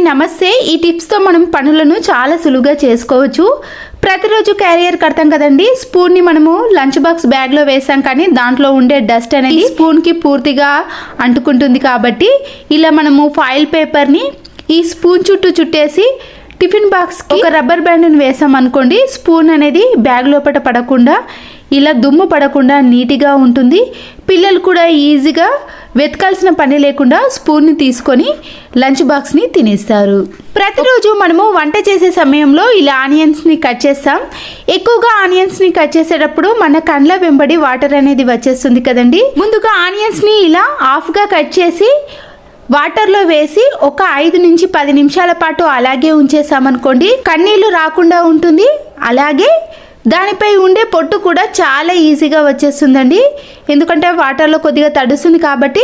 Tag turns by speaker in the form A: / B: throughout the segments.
A: నమస్తే. ఈ టిప్స్తో మనం పనులను చాలా సులువుగా చేసుకోవచ్చు. ప్రతిరోజు క్యారియర్ కడతాం కదండి. స్పూన్ని మనము లంచ్ బాక్స్ బ్యాగ్లో వేసాం, కానీ దాంట్లో ఉండే డస్ట్ అనేది స్పూన్కి పూర్తిగా అంటుకుంటుంది. కాబట్టి ఇలా మనము ఫాయిల్ పేపర్ని ఈ స్పూన్ చుట్టూ చుట్టేసి టిఫిన్ బాక్స్కి ఒక రబ్బర్ బ్యాండ్ని వేసాం అనుకోండి, స్పూన్ అనేది బ్యాగ్ లోపల పడకుండా ఇలా దుమ్ము పడకుండా నీట్గా ఉంటుంది. పిల్లలు కూడా ఈజీగా వెతకాల్సిన పని లేకుండా స్పూన్ని తీసుకొని లంచ్ బాక్స్ని తినేస్తారు. ప్రతిరోజు మనము వంట చేసే సమయంలో ఇలా ఆనియన్స్ని కట్ చేస్తాం. ఎక్కువగా ఆనియన్స్ని కట్ చేసేటప్పుడు మన కండ్ల వెంబడి వాటర్ అనేది వచ్చేస్తుంది కదండి. ముందుగా ఆనియన్స్ని ఇలా హాఫ్గా కట్ చేసి వాటర్లో వేసి ఒక 5 నుంచి 10 నిమిషాల పాటు అలాగే ఉంచేసామనుకోండి, కన్నీళ్ళు రాకుండా ఉంటుంది. అలాగే దానిపై ఉండే పొట్టు కూడా చాలా ఈజీగా వచ్చేస్తుందండి. ఎందుకంటే వాటర్లో కొద్దిగా తడుస్తుంది కాబట్టి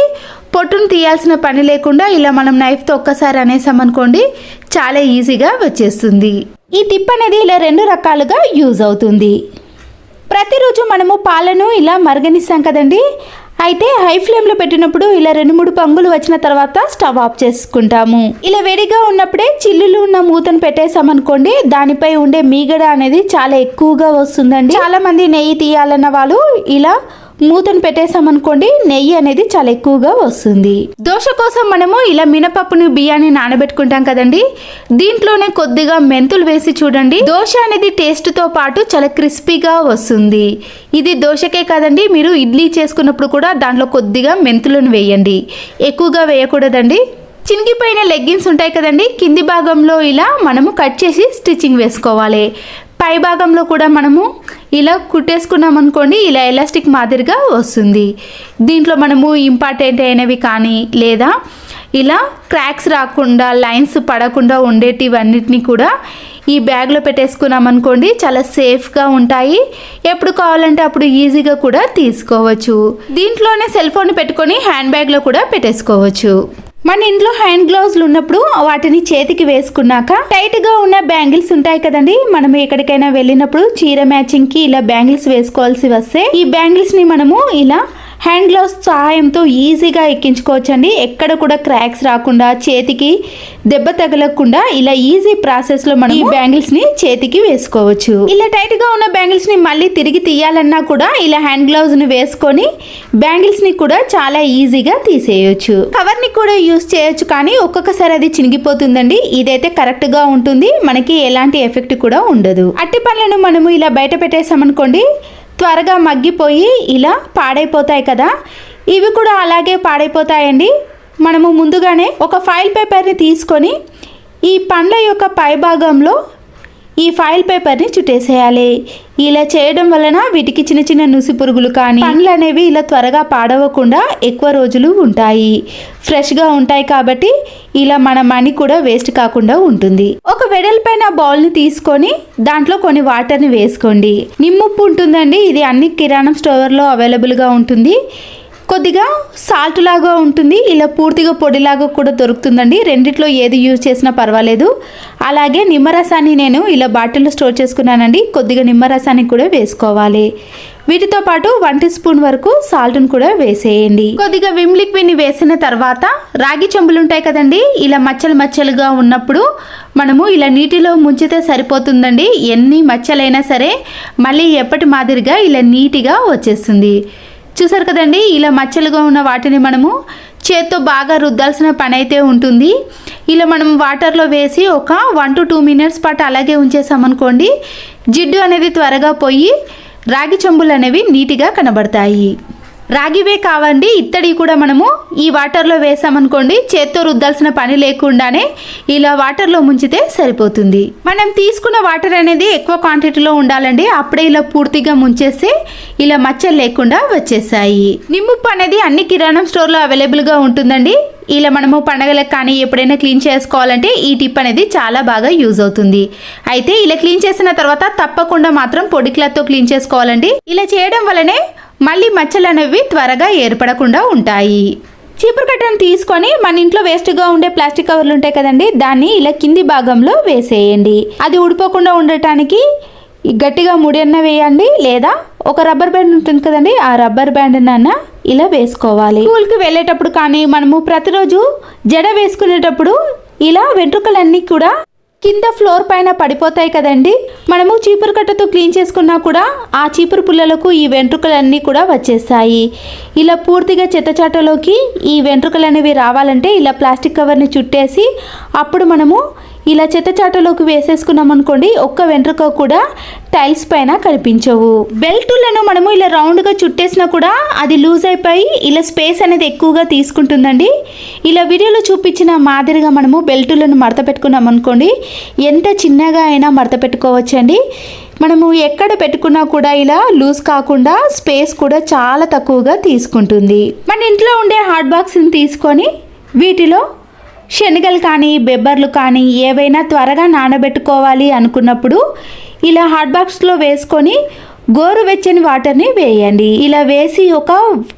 A: పొట్టును తీయాల్సిన పని లేకుండా ఇలా మనం నైఫ్తో ఒక్కసారి అనేసామనుకోండి, చాలా ఈజీగా వచ్చేస్తుంది. ఈ టిప్ అనేది ఇలా 2 రకాలుగా యూజ్ అవుతుంది. ప్రతిరోజు మనము పాలను ఇలా మరగనిస్తాం కదండి. అయితే హై ఫ్లేమ్లో పెట్టినప్పుడు ఇలా 2-3 పొంగులు వచ్చిన తర్వాత స్టవ్ ఆఫ్ చేసుకుంటాము. ఇలా వేడిగా ఉన్నప్పుడే చిల్లులు ఉన్న మూతను పెట్టేసామనుకోండి, దానిపై ఉండే మీగడ అనేది చాలా ఎక్కువగా వస్తుందండి. చాలా మంది నెయ్యి తీయాలన్న వాళ్ళు ఇలా మూతను పెట్టేసామనుకోండి, నెయ్యి అనేది చాలా ఎక్కువగా వస్తుంది. దోశ కోసం మనము ఇలా మినపప్పును బియ్యాన్ని నానబెట్టుకుంటాం కదండి. దీంట్లోనే కొద్దిగా మెంతులు వేసి చూడండి, దోశ అనేది టేస్ట్తో పాటు చాలా క్రిస్పీగా వస్తుంది. ఇది దోశకే కాదండి, మీరు ఇడ్లీ చేసుకున్నప్పుడు కూడా దాంట్లో కొద్దిగా మెంతులను వేయండి, ఎక్కువగా వేయకూడదండి. చినిగిపోయిన లెగ్గిన్స్ ఉంటాయి కదండి, కింది భాగంలో ఇలా మనము కట్ చేసి స్టిచ్చింగ్ వేసుకోవాలి. పై భాగంలో కూడా మనము ఇలా కుట్టేసుకున్నాం అనుకోండి, ఇలా ఎలాస్టిక్ మాదిరిగా వస్తుంది. దీంట్లో మనము ఇంపార్టెంట్ అయినవి కానీ లేదా ఇలా క్రాక్స్ రాకుండా లైన్స్ పడకుండా ఉండేటివన్నిటిని కూడా ఈ బ్యాగ్లో పెట్టేసుకున్నాం అనుకోండి, చాలా సేఫ్గా ఉంటాయి. ఎప్పుడు కావాలంటే అప్పుడు ఈజీగా కూడా తీసుకోవచ్చు. దీంట్లోనే సెల్ ఫోన్ పెట్టుకొని హ్యాండ్ బ్యాగ్లో కూడా పెట్టేసుకోవచ్చు. మన ఇంట్లో హ్యాండ్ గ్లౌజ్లు ఉన్నప్పుడు వాటిని చేతికి వేసుకున్నాక టైట్గా ఉన్న బ్యాంగిల్స్ ఉంటాయి కదండి, మనం ఎక్కడికైనా వెళ్ళినప్పుడు చీర మ్యాచింగ్కి ఇలా బ్యాంగిల్స్ వేసుకోవాల్సి వస్తే ఈ బ్యాంగిల్స్ని మనము ఇలా హ్యాండ్ గ్లౌస్ సహాయంతో ఈజీగా ఎక్కించుకోవచ్చండి. ఎక్కడ కూడా క్రాక్స్ రాకుండా చేతికి దెబ్బ తగలకుండా ఇలా ఈజీ ప్రాసెస్లో మనం ఈ బ్యాంగిల్స్ని చేతికి వేసుకోవచ్చు. ఇలా టైట్గా ఉన్న బ్యాంగిల్స్ని మళ్ళీ తిరిగి తీయాలన్నా కూడా ఇలా హ్యాండ్ గ్లౌజ్ని వేసుకొని బ్యాంగిల్స్ని కూడా చాలా ఈజీగా తీసేయచ్చు. కవర్ని కూడా యూజ్ చేయొచ్చు, కానీ ఒక్కొక్కసారి అది చినిగిపోతుందండి. ఇదైతే కరెక్ట్గా ఉంటుంది, మనకి ఎలాంటి ఎఫెక్ట్ కూడా ఉండదు. అట్టి పండ్లను మనము ఇలా బయట పెట్టేసామనుకోండి, త్వరగా మగ్గిపోయి ఇలా పాడైపోతాయి కదా, ఇవి కూడా అలాగే పాడైపోతాయండి. మనము ముందుగానే ఒక ఫాయిల్ పేపర్ని తీసుకొని ఈ పండ్ల యొక్క పై భాగంలో ఈ ఫాయిల్ పేపర్ని చుట్టేసేయాలి. ఇలా చేయడం వలన వీటికి చిన్న చిన్న నుసి పురుగులు కానీ పండ్లు అనేవి ఇలా త్వరగా పాడవకుండా ఎక్కువ రోజులు ఉంటాయి, ఫ్రెష్గా ఉంటాయి. కాబట్టి ఇలా మన మనీ కూడా వేస్ట్ కాకుండా ఉంటుంది. ఒక వెడల్పైన బౌల్ని తీసుకొని దాంట్లో కొన్ని వాటర్ని వేసుకోండి. నిమ్ముప్పు ఉంటుందండి, ఇది అన్ని కిరాణం స్టోర్లో అవైలబుల్గా ఉంటుంది. కొద్దిగా సాల్ట్ లాగా ఉంటుంది, ఇలా పూర్తిగా పొడిలాగా కూడా దొరుకుతుందండి. రెండిట్లో ఏది యూజ్ చేసినా పర్వాలేదు. అలాగే నిమ్మరసాన్ని నేను ఇలా బాటిల్లో స్టోర్ చేసుకున్నానండి, కొద్దిగా నిమ్మరసాన్ని కూడా వేసుకోవాలి. వీటితో పాటు 1 టీ స్పూన్ వరకు సాల్ట్ను కూడా వేసేయండి. కొద్దిగా విమ్ లిక్విడ్ని వేసిన తర్వాత రాగి చెంబులు ఉంటాయి కదండి, ఇలా మచ్చలు మచ్చలుగా ఉన్నప్పుడు మనము ఇలా నీటిలో ముంచితే సరిపోతుందండి. ఎన్ని మచ్చలైనా సరే మళ్ళీ ఎప్పటి మాదిరిగా ఇలా నీట్గా వచ్చేస్తుంది. చూసారు కదండి, ఇలా మచ్చలుగా ఉన్న వాటిని మనము చేత్తో బాగా రుద్దాల్సిన పని అయితే ఉంటుంది. ఇలా మనం వాటర్లో వేసి ఒక 1 to 2 మినిట్స్ పాటు అలాగే ఉంచేసామనుకోండి, జిడ్డు అనేది త్వరగా పోయి రాగి చెంబులు అనేవి నీట్గా కనబడతాయి. రాగివే కావండి, ఇత్తడి కూడా మనము ఈ వాటర్లో వేసామనుకోండి, చేత్తో రుద్దాల్సిన పని లేకుండానే ఇలా వాటర్లో ముంచితే సరిపోతుంది. మనం తీసుకున్న వాటర్ అనేది ఎక్కువ క్వాంటిటీలో ఉండాలండి, అప్పుడే ఇలా పూర్తిగా ముంచేస్తే ఇలా మచ్చలు లేకుండా వచ్చేసాయి. నిమ్ముప్పు అనేది అన్ని కిరాణం స్టోర్లో అవైలబుల్గా ఉంటుందండి. ఇలా మనము పండగలకు కానీ ఎప్పుడైనా క్లీన్ చేసుకోవాలంటే ఈ టిప్ అనేది చాలా బాగా యూజ్ అవుతుంది. అయితే ఇలా క్లీన్ చేసిన తర్వాత తప్పకుండా మాత్రం పొడి క్లాత్తో క్లీన్ చేసుకోవాలండి. ఇలా చేయడం వల్లనే మళ్ళీ మచ్చలు అనేవి త్వరగా ఏర్పడకుండా ఉంటాయి. చీపురు కట్టను తీసుకొని మన ఇంట్లో వేస్ట్గా ఉండే ప్లాస్టిక్ కవర్లు ఉంటాయి కదండి, దాన్ని ఇలా కింది భాగంలో వేసేయండి. అది ఊడిపోకుండా ఉండటానికి గట్టిగా ముడియన్న వేయండి, లేదా ఒక రబ్బర్ బ్యాండ్ ఉంటుంది కదండి, ఆ రబ్బర్ బ్యాండ్ అన్న ఇలా వేసుకోవాలి. స్కూల్కి వెళ్ళేటప్పుడు కానీ మనము ప్రతిరోజు జడ వేసుకునేటప్పుడు ఇలా వెంట్రుకలన్నీ కూడా కింద ఫ్లోర్ పైన పడిపోతాయి కదండి. మనము చీపురు కట్టతో క్లీన్ చేసుకున్నా కూడా ఆ చీపురు పుల్లలకు ఈ వెంట్రుకలన్నీ కూడా వచ్చేస్తాయి. ఇలా పూర్తిగా చెత్తచాటలోకి ఈ వెంట్రుకలు అనేవి రావాలంటే ఇలా ప్లాస్టిక్ కవర్ని చుట్టేసి అప్పుడు మనము ఇలా చెత్తచాటలోకి వేసేసుకున్నాం అనుకోండి, ఒక్క వెంట్రుక కూడా టైల్స్ పైన కనిపించవు. బెల్టులను మనము ఇలా రౌండ్గా చుట్టేసినా కూడా అది లూజ్ అయిపోయి ఇలా స్పేస్ అనేది ఎక్కువగా తీసుకుంటుందండి. ఇలా వీడియోలో చూపించిన మాదిరిగా మనము బెల్టులను మడత పెట్టుకున్నాం అనుకోండి, ఎంత చిన్నగా అయినా మడత పెట్టుకోవచ్చండి. మనము ఎక్కడ పెట్టుకున్నా కూడా ఇలా లూజ్ కాకుండా స్పేస్ కూడా చాలా తక్కువగా తీసుకుంటుంది. మన ఇంట్లో ఉండే హాట్ బాక్స్ని తీసుకొని వీటిలో శనగలు కానీ బెబ్బర్లు కానీ ఏవైనా త్వరగా నానబెట్టుకోవాలి అనుకున్నప్పుడు ఇలా హాట్ బాక్స్లో వేసుకొని గోరువెచ్చని వాటర్ని వేయండి. ఇలా వేసి ఒక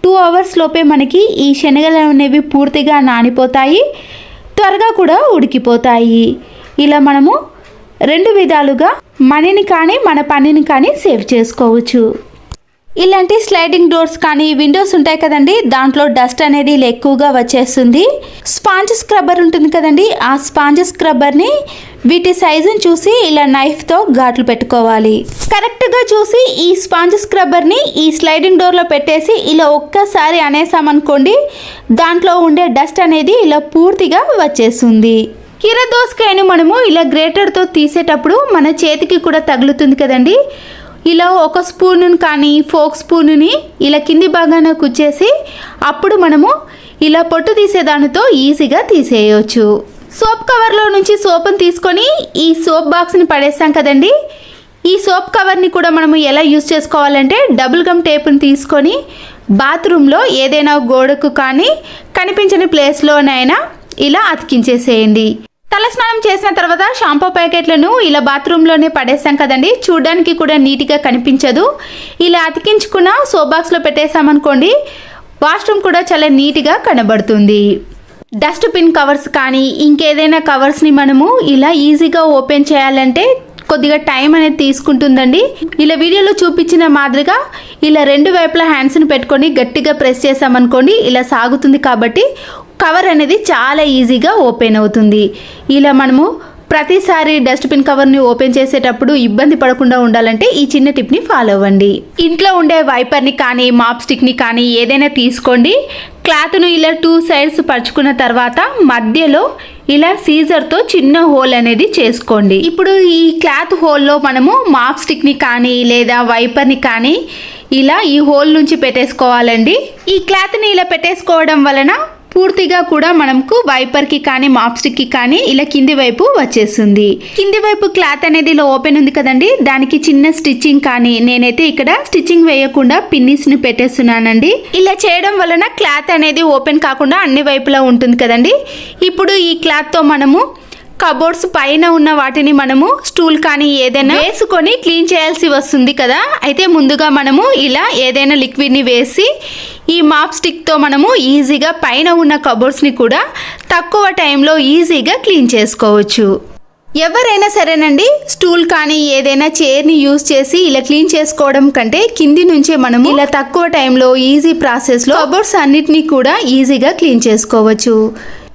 A: 2 అవర్స్ లోపే మనకి ఈ శనగలు అనేవి పూర్తిగా నానిపోతాయి, త్వరగా కూడా ఉడికిపోతాయి. ఇలా మనము 2 విధాలుగా మనీని కానీ మన పనిని కానీ సేవ్ చేసుకోవచ్చు. ఇలాంటి స్లైడింగ్ డోర్స్ కానీ విండోస్ ఉంటాయి కదండి, దాంట్లో డస్ట్ అనేది ఎక్కువగా వచ్చేస్తుంది. స్పాంజ్ స్క్రబ్బర్ ఉంటుంది కదండి, ఆ స్పాంజ్ స్క్రబ్బర్ని వీటి సైజుని చూసి ఇలా నైఫ్తో ఘాట్లు పెట్టుకోవాలి. కరెక్ట్గా చూసి ఈ స్పాంజ్ స్క్రబ్బర్ని ఈ స్లైడింగ్ డోర్లో పెట్టేసి ఇలా ఒక్కసారి అనేసామనుకోండి, దాంట్లో ఉండే డస్ట్ అనేది ఇలా పూర్తిగా వచ్చేస్తుంది. కీర దోసకాయను మనము ఇలా గ్రేటర్తో తీసేటప్పుడు మన చేతికి కూడా తగులుతుంది కదండి. ఇలా ఒక స్పూను కానీ ఫోక్ స్పూనుని ఇలా కింది భాగాన కుచ్చేసి అప్పుడు మనము ఇలా పొట్టు తీసేదానితో ఈజీగా తీసేయవచ్చు. సోప్ కవర్లో నుంచి సోప్ని తీసుకొని ఈ సోప్ బాక్స్ని పడేస్తాం కదండి. ఈ సోప్ కవర్ని కూడా మనము ఎలా యూజ్ చేసుకోవాలంటే డబుల్ గమ్ టేప్ని తీసుకొని బాత్రూంలో ఏదైనా గోడకు కానీ కనిపించని ప్లేస్లోనైనా ఇలా అతికించేసేయండి. తలస్నానం చేసిన తర్వాత షాంపూ ప్యాకెట్లను ఇలా బాత్రూంలోనే పడేస్తాం కదండి, చూడడానికి కూడా నీట్గా కనిపించదు. ఇలా అతికించుకున్న సోప్ బాక్స్లో పెట్టేసామనుకోండి, వాష్రూమ్ కూడా చాలా నీట్గా కనబడుతుంది. డస్ట్బిన్ కవర్స్ కానీ ఇంకేదైనా కవర్స్ని మనము ఇలా ఈజీగా ఓపెన్ చేయాలంటే కొద్దిగా టైం అనేది తీసుకుంటుందండి. ఇలా వీడియోలో చూపించిన మాదిరిగా ఇలా 2 వైపులా హ్యాండ్స్ని పెట్టుకొని గట్టిగా ప్రెస్ చేసామనుకోండి, ఇలా సాగుతుంది కాబట్టి కవర్ అనేది చాలా ఈజీగా ఓపెన్ అవుతుంది. ఇలా మనము ప్రతిసారి డస్ట్బిన్ కవర్ని ఓపెన్ చేసేటప్పుడు ఇబ్బంది పడకుండా ఉండాలంటే ఈ చిన్న టిప్ని ఫాలో అవ్వండి. ఇంట్లో ఉండే వైపర్ని కానీ మాప్ స్టిక్ని కానీ ఏదైనా తీసుకోండి. క్లాత్ను ఇలా 2 సైడ్స్ పరుచుకున్న తర్వాత మధ్యలో ఇలా సీజర్తో చిన్న హోల్ అనేది చేసుకోండి. ఇప్పుడు ఈ క్లాత్ హోల్లో మనము మాప్ స్టిక్ని కానీ లేదా వైపర్ని కానీ ఇలా ఈ హోల్ నుంచి పెట్టేసుకోవాలండి. ఈ క్లాత్ని ఇలా పెట్టేసుకోవడం వలన పూర్తిగా కూడా మనకు వైపర్కి కానీ మాప్ స్టిక్కి కానీ ఇలా కింది వైపు వచ్చేస్తుంది. కింది వైపు క్లాత్ అనేది ఇలా ఓపెన్ ఉంది కదండి, దానికి చిన్న స్టిచ్చింగ్ కానీ నేనైతే ఇక్కడ స్టిచ్చింగ్ వేయకుండా పిన్నిస్ని పెట్టేస్తున్నానండి. ఇలా చేయడం వలన క్లాత్ అనేది ఓపెన్ కాకుండా అన్ని వైపులా ఉంటుంది కదండి. ఇప్పుడు ఈ క్లాత్తో మనము కబోర్డ్స్ పైన ఉన్న వాటిని మనము స్టూల్ కానీ ఏదైనా వేసుకొని క్లీన్ చేయాల్సి వస్తుంది కదా. అయితే ముందుగా మనము ఇలా ఏదైనా లిక్విడ్ని వేసి ఈ మాప్ స్టిక్తో మనము ఈజీగా పైన ఉన్న కబోర్డ్స్ని కూడా తక్కువ టైంలో ఈజీగా క్లీన్ చేసుకోవచ్చు. ఎవరైనా సరేనండి, స్టూల్ కానీ ఏదైనా చైర్ని యూజ్ చేసి ఇలా క్లీన్ చేసుకోవడం కంటే కింది నుంచే మనము ఇలా తక్కువ టైంలో ఈజీ ప్రాసెస్లో కబోర్డ్స్ అన్నిటినీ కూడా ఈజీగా క్లీన్ చేసుకోవచ్చు.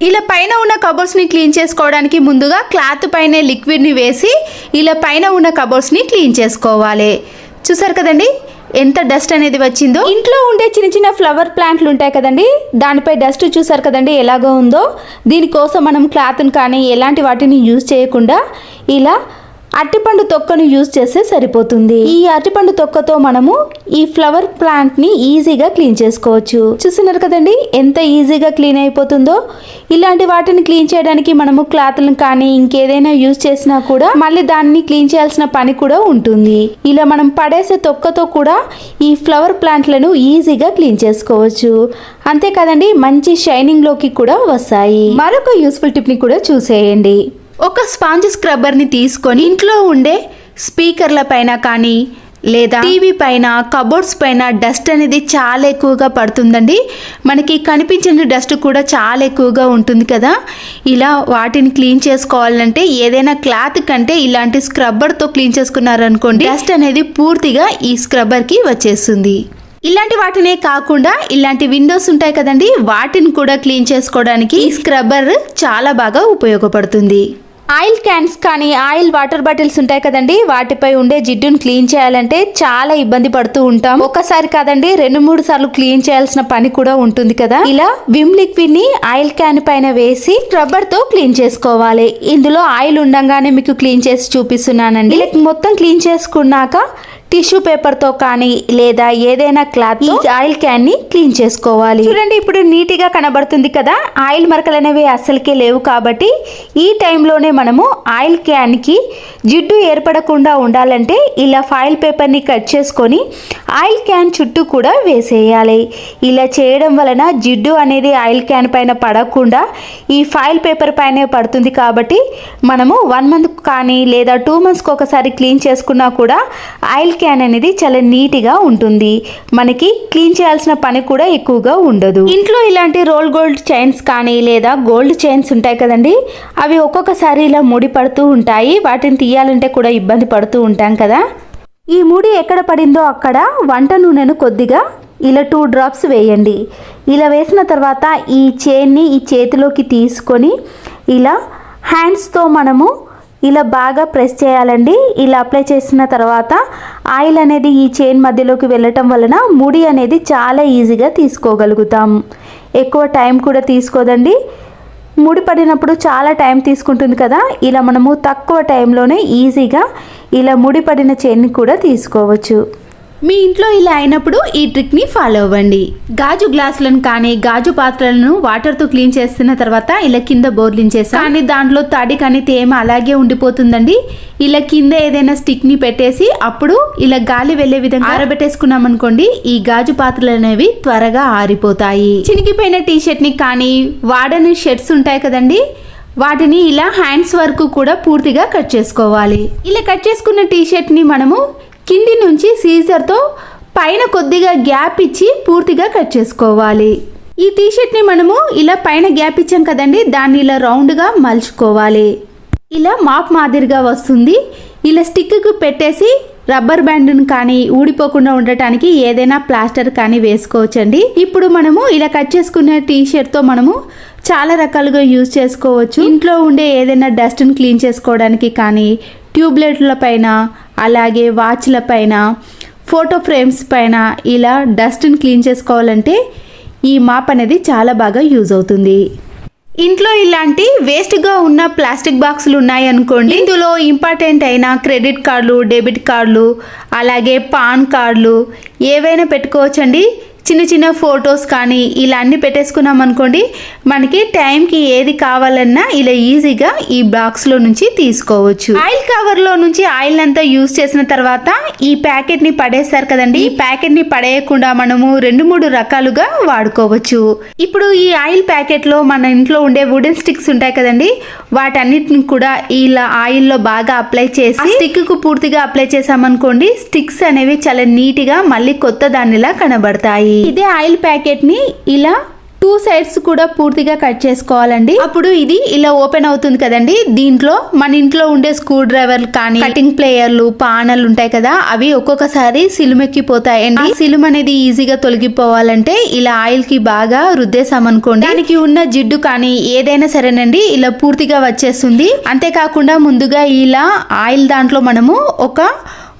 A: ఇలా పైన ఉన్న కబోర్డ్స్ని క్లీన్ చేసుకోవడానికి ముందుగా క్లాత్ పైన లిక్విడ్ని వేసి ఇలా పైన ఉన్న కబోర్డ్స్ని క్లీన్ చేసుకోవాలి. చూసారు కదండి ఎంత డస్ట్ అనేది వచ్చిందో. ఇంట్లో ఉండే చిన్న చిన్న ఫ్లవర్ ప్లాంట్లు ఉంటాయి కదండి, దానిపై డస్ట్ చూసారు కదండి ఎలాగో ఉందో. దీనికోసం మనం క్లాత్ని కానీ ఎలాంటి వాటిని యూజ్ చేయకుండా ఇలా అరటిపండు తొక్కను యూజ్ చేస్తే సరిపోతుంది. ఈ అరటిపండు తొక్కతో మనము ఈ ఫ్లవర్ ప్లాంట్ ని ఈజీగా క్లీన్ చేసుకోవచ్చు. చూస్తున్నారు కదండి ఎంత ఈజీగా క్లీన్ అయిపోతుందో. ఇలాంటి వాటిని క్లీన్ చేయడానికి మనము క్లాత్లను కానీ ఇంకేదైనా యూజ్ చేసినా కూడా మళ్ళీ దాన్ని క్లీన్ చేయాల్సిన పని కూడా ఉంటుంది. ఇలా మనం పడేసే తొక్కతో కూడా ఈ ఫ్లవర్ ప్లాంట్లను ఈజీగా క్లీన్ చేసుకోవచ్చు. అంతే కదండి మంచి షైనింగ్ లోకి కూడా వస్తాయి. మరొక యూస్ఫుల్ టిప్ ని కూడా చూసేయండి. ఒక స్పాంజ్ స్క్రబ్బర్ని తీసుకొని ఇంట్లో ఉండే స్పీకర్ల పైన కానీ లేదా టీవీ పైన కబోర్డ్స్ పైన డస్ట్ అనేది చాలా ఎక్కువగా పడుతుందండి. మనకి కనిపించిన డస్ట్ కూడా చాలా ఎక్కువగా ఉంటుంది కదా. ఇలా వాటిని క్లీన్ చేసుకోవాలంటే ఏదైనా క్లాత్ కంటే ఇలాంటి స్క్రబ్బర్తో క్లీన్ చేసుకున్నారనుకోండి డస్ట్ అనేది పూర్తిగా ఈ స్క్రబ్బర్కి వచ్చేస్తుంది. ఇలాంటి వాటినే కాకుండా ఇలాంటి విండోస్ ఉంటాయి కదండి, వాటిని కూడా క్లీన్ చేసుకోవడానికి ఈ స్క్రబ్బర్ చాలా బాగా ఉపయోగపడుతుంది. ఆయిల్ క్యాన్స్ కానీ ఆయిల్ వాటర్ బాటిల్స్ ఉంటాయి కదండి, వాటిపై ఉండే జిడ్డును క్లీన్ చేయాలంటే చాలా ఇబ్బంది పడుతూ ఉంటాం. ఒక్కసారి కాదండి 2-3 సార్లు క్లీన్ చేయాల్సిన పని కూడా ఉంటుంది కదా. ఇలా విమ్ లిక్విడ్ ని ఆయిల్ క్యాన్ పైన వేసి స్క్రబ్బర్ తో క్లీన్ చేసుకోవాలి. ఇందులో ఆయిల్ ఉండంగానే మీకు క్లీన్ చేసి చూపిస్తున్నానండి. ఇలా మొత్తం క్లీన్ చేసుకున్నాక టిష్యూ పేపర్ తో కానీ లేదా ఏదైనా క్లాత్ తో ఆయిల్ క్యాన్ ని క్లీన్ చేసుకోవాలి. చూడండి ఇప్పుడు నీట్ గా కనబడుతుంది కదా. ఆయిల్ మరకలు అనేవి అస్సలకే లేవు కాబట్టి ఈ టైంలోనే మనము ఆయిల్ క్యాన్ కి జిడ్డు ఏర్పడకుండా ఉండాలంటే ఇలా ఫాయిల్ పేపర్ ని కట్ చేసుకొని ఆయిల్ క్యాన్ చుట్టూ కూడా వేసేయాలి. ఇలా చేయడం వలన జిడ్డు అనేది ఆయిల్ క్యాన్ పైన పడకుండా ఈ ఫాయిల్ పేపర్ పైనే పడుతుంది కాబట్టి మనము 1 మంత్ కానీ లేదా 2 మంత్స్కి ఒకసారి క్లీన్ చేసుకున్నా కూడా ఆయిల్ క్యాన్ అనేది చాలా నీట్గా ఉంటుంది. మనకి క్లీన్ చేయాల్సిన పని కూడా ఎక్కువగా ఉండదు. ఇంట్లో ఇలాంటి రోల్ గోల్డ్ చైన్స్ కానీ లేదా గోల్డ్ చైన్స్ ఉంటాయి కదండి, అవి ఒక్కొక్కసారి ఇలా ముడి పడుతూ ఉంటాయి. వాటిని తీయాలంటే కూడా ఇబ్బంది పడుతూ ఉంటాం కదా. ఈ ముడి ఎక్కడ పడిందో అక్కడ వంట నూనెను కొద్దిగా ఇలా 2 డ్రాప్స్ వేయండి. ఇలా వేసిన తర్వాత ఈ చైన్ని ఈ చేతిలోకి తీసుకొని ఇలా హ్యాండ్స్తో మనము ఇలా బాగా ప్రెస్ చేయాలండి. ఇలా అప్లై చేసిన తర్వాత ఆయిల్ అనేది ఈ చైన్ మధ్యలోకి వెళ్ళటం వలన ముడి అనేది చాలా ఈజీగా తీసుకోగలుగుతాం. ఎక్కువ టైం కూడా తీసుకోదండి. ముడి పడినప్పుడు చాలా టైం తీసుకుంటుంది కదా, ఇలా మనము తక్కువ టైంలోనే ఈజీగా ఇలా ముడి పడిన చైన్ని కూడా తీసుకోవచ్చు. మీ ఇంట్లో ఇలా అయినప్పుడు ఈ ట్రిక్ని ఫాలో అవ్వండి. గాజు గ్లాసులను కానీ గాజు పాత్రలను వాటర్తో క్లీన్ చేస్తున్న తర్వాత ఇలా కింద బోర్లించేసాం కానీ దాంట్లో తడి కానీ తేమ అలాగే ఉండిపోతుందండి. ఇలా కింద ఏదైనా స్టిక్ని పెట్టేసి అప్పుడు ఇలా గాలి వెళ్ళే విధంగా ఆరబెట్టేసుకున్నాం అనుకోండి, ఈ గాజు పాత్రలు అనేవి త్వరగా ఆరిపోతాయి. చినిగిపోయిన టీషర్ట్ని కానీ వాడని షర్ట్స్ ఉంటాయి కదండి, వాటిని ఇలా హ్యాండ్స్ వరకు కూడా పూర్తిగా కట్ చేసుకోవాలి. ఇలా కట్ చేసుకున్న టీషర్ట్ని మనము కింది నుంచి సీజర్తో పైన కొద్దిగా గ్యాప్ ఇచ్చి పూర్తిగా కట్ చేసుకోవాలి. ఈ టీషర్ట్ని మనము ఇలా పైన గ్యాప్ ఇచ్చాం కదండి, దాన్ని ఇలా రౌండ్గా మలుచుకోవాలి. ఇలా మాప్ మాదిరిగా వస్తుంది. ఇలా స్టిక్కు పెట్టేసి రబ్బర్ బ్యాండ్ను కానీ ఊడిపోకుండా ఉండటానికి ఏదైనా ప్లాస్టర్ కానీ వేసుకోవచ్చండి. ఇప్పుడు మనము ఇలా కట్ చేసుకున్న టీషర్ట్తో మనము చాలా రకాలుగా యూజ్ చేసుకోవచ్చు. ఇంట్లో ఉండే ఏదైనా డస్ట్ని క్లీన్ చేసుకోవడానికి కానీ, ట్యూబ్లైట్ల పైన అలాగే వాచ్ల పైన, ఫోటో ఫ్రేమ్స్ పైన ఇలా డస్ట్ని క్లీన్ చేసుకోవాలంటే ఈ మాప్ అనేది చాలా బాగా యూజ్ అవుతుంది. ఇంట్లో ఇలాంటి వేస్ట్గా ఉన్న ప్లాస్టిక్ బాక్సులు ఉన్నాయి అనుకోండి, ఇందులో ఇంపార్టెంట్ అయిన క్రెడిట్ కార్డులు, డెబిట్ కార్డులు, అలాగే పాన్ కార్డులు ఏవైనా పెట్టుకోవచ్చండి. చిన్న చిన్న ఫొటోస్ కానీ ఇలా అన్ని పెట్టేసుకున్నాం అనుకోండి, మనకి టైంకి ఏది కావాలన్నా ఇలా ఈజీగా ఈ బాక్స్లో నుంచి తీసుకోవచ్చు. ఆయిల్ కవర్లో నుంచి ఆయిల్ అంతా యూజ్ చేసిన తర్వాత ఈ ప్యాకెట్ని పడేస్తారు కదండి, ఈ ప్యాకెట్ని పడేయకుండా మనము 2-3 రకాలుగా వాడుకోవచ్చు. ఇప్పుడు ఈ ఆయిల్ ప్యాకెట్లో మన ఇంట్లో ఉండే వుడెన్ స్టిక్స్ ఉంటాయి కదండి, వాటన్నిటిని కూడా ఇలా ఆయిల్లో బాగా అప్లై చేసి స్టిక్కు పూర్తిగా అప్లై చేసామనుకోండి, స్టిక్స్ అనేవి చాలా నీట్గా మళ్ళీ కొత్త దానిలా కనబడతాయి. ఇదే ఆయిల్ ప్యాకెట్ ని ఇలా 2 సైడ్స్ కూడా పూర్తిగా కట్ చేసుకోవాలండి. అప్పుడు ఇది ఇలా ఓపెన్ అవుతుంది కదండి, దీంట్లో మన ఇంట్లో ఉండే స్క్రూ డ్రైవర్లు కానీ, కటింగ్ ప్లేయర్లు, పానలు ఉంటాయి కదా, అవి ఒక్కొక్కసారి సిలుమెక్కిపోతాయండి. సిలుము అనేది ఈజీగా తొలగిపోవాలంటే ఇలా ఆయిల్ కి బాగా రుద్దేసామనుకోండి, దానికి ఉన్న జిడ్డు కానీ ఏదైనా సరేనండి ఇలా పూర్తిగా వచ్చేస్తుంది. అంతేకాకుండా ముందుగా ఇలా ఆయిల్ దాంట్లో మనము ఒక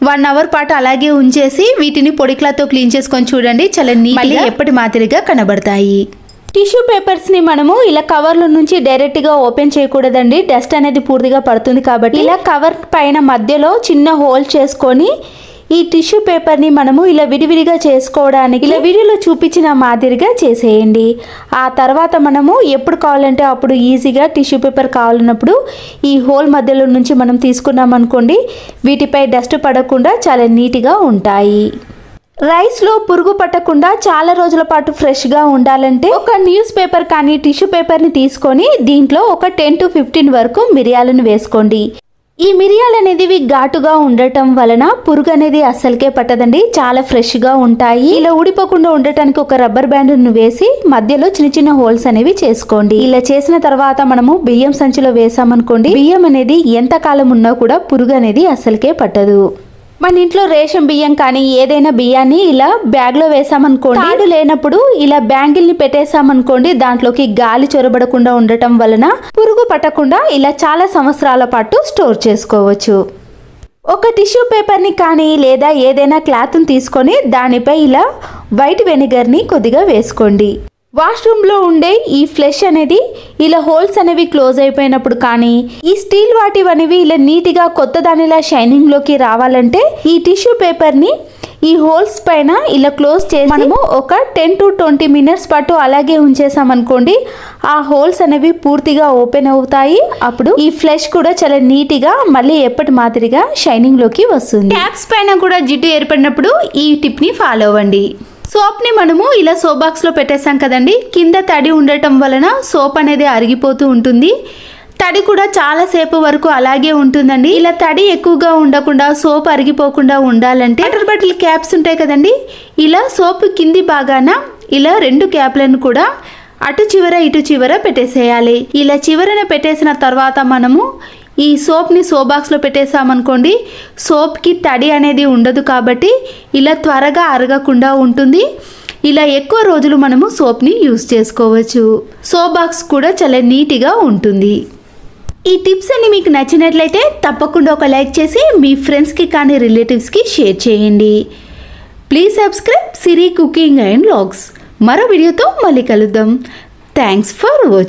A: 1 అవర్ పాటు అలాగే ఉంచేసి వీటిని పొడి క్లాత్తో క్లీన్ చేసుకొని చూడండి, చాలా నీట్గా ఎప్పటి మాదిరిగా కనబడతాయి. టిష్యూ పేపర్స్ని మనము ఇలా కవర్ల నుంచి డైరెక్ట్గా ఓపెన్ చేయకూడదండి, డస్ట్ అనేది పూర్తిగా పడుతుంది కాబట్టి ఇలా కవర్ పైన మధ్యలో చిన్న హోల్ చేసుకొని ఈ టిష్యూ పేపర్ని మనము ఇలా విడివిడిగా చేసుకోవడానికి ఇలా వీడియోలో చూపించిన మాదిరిగా చేసేయండి. ఆ తర్వాత మనము ఎప్పుడు కావాలంటే అప్పుడు ఈజీగా టిష్యూ పేపర్ కావాలన్నప్పుడు ఈ హోల్ మధ్యలో నుంచి మనం తీసుకున్నాం అనుకోండి, వీటిపై డస్ట్ పడకుండా చాలా నీట్గా ఉంటాయి. రైస్లో పురుగు పట్టకుండా చాలా రోజుల పాటు ఫ్రెష్గా ఉండాలంటే ఒక న్యూస్ పేపర్ కానీ టిష్యూ పేపర్ని తీసుకొని దీంట్లో ఒక 10 to 15 వరకు మిరియాలను వేసుకోండి. ఈ మిరియాలు అనేది ఘాటుగా ఉండటం వలన పురుగు అనేది అస్సలకే పట్టదండి, చాలా ఫ్రెష్గా ఉంటాయి. ఇలా ఊడిపోకుండా ఉండటానికి ఒక రబ్బర్ బ్యాండ్ను వేసి మధ్యలో చిన్న చిన్న హోల్స్ అనేవి చేసుకోండి. ఇలా చేసిన తర్వాత మనము బియ్యం సంచిలో వేసామనుకోండి, బియ్యం అనేది ఎంత కాలం ఉన్నా కూడా పురుగు అనేది అస్సలకే పట్టదు. మన ఇంట్లో రేషన్ బియ్యం కానీ ఏదైనా బియ్యాన్ని ఇలా బ్యాగ్లో వేసామనుకోండి, తాడు లేనప్పుడు ఇలా బ్యాంగిల్ని పెట్టేసామనుకోండి, దాంట్లోకి గాలి చొరబడకుండా ఉండటం వలన పురుగు పట్టకుండా ఇలా చాలా సంవత్సరాల పాటు స్టోర్ చేసుకోవచ్చు. ఒక టిష్యూ పేపర్ని కానీ లేదా ఏదైనా క్లాత్ని తీసుకొని దానిపై ఇలా వైట్ వెనిగర్ని కొద్దిగా వేసుకోండి. వాష్రూమ్లో ఉండే ఈ ఫ్లెష్ అనేది ఇలా హోల్స్ అనేవి క్లోజ్ అయిపోయినప్పుడు కానీ, ఈ స్టీల్ వాటివి అనేవి ఇలా నీట్గా కొత్త దానిలా షైనింగ్లోకి రావాలంటే ఈ టిష్యూ పేపర్ని ఈ హోల్స్ పైన ఇలా క్లోజ్ చేసి మనము ఒక 10 to 20 మినిట్స్ పాటు అలాగే ఉంచేసామనుకోండి, ఆ హోల్స్ అనేవి పూర్తిగా ఓపెన్ అవుతాయి. అప్పుడు ఈ ఫ్లెష్ కూడా చాలా నీట్గా మళ్ళీ ఎప్పటి మాదిరిగా షైనింగ్లోకి వస్తుంది. ట్యాప్స్ పైన కూడా జిడ్డు ఏర్పడినప్పుడు ఈ టిప్ని ఫాలో అవ్వండి. సోప్ని మనము ఇలా సోప్ బాక్స్లో పెట్టేసాం కదండి, కింద తడి ఉండటం వలన సోప్ అనేది అరిగిపోతూ ఉంటుంది. తడి కూడా చాలా సేపు వరకు అలాగే ఉంటుందండి. ఇలా తడి ఎక్కువగా ఉండకుండా సోప్ అరిగిపోకుండా ఉండాలంటే వాటర్ బాటిల్ క్యాప్స్ ఉంటాయి కదండి, ఇలా సోప్ కింది భాగాన ఇలా 2 క్యాప్లను కూడా అటు చివర ఇటు చివర పెట్టేసేయాలి. ఇలా చివరన పెట్టేసిన తర్వాత మనము ఈ సోప్ని సోప్ బాక్స్లో పెట్టేసామనుకోండి, సోప్కి తడి అనేది ఉండదు కాబట్టి ఇలా త్వరగా అరగకుండా ఉంటుంది. ఇలా ఎక్కువ రోజులు మనము సోప్ని యూస్ చేసుకోవచ్చు. సోప్ బాక్స్ కూడా చాలా నీట్గా ఉంటుంది. ఈ టిప్స్ అన్ని మీకు నచ్చినట్లయితే తప్పకుండా ఒక లైక్ చేసి మీ ఫ్రెండ్స్కి కానీ రిలేటివ్స్కి షేర్ చేయండి. Please subscribe Siri cooking and vlogs. మరో వీడియోతో మళ్ళీ కలుద్దాం. Thanks for watching.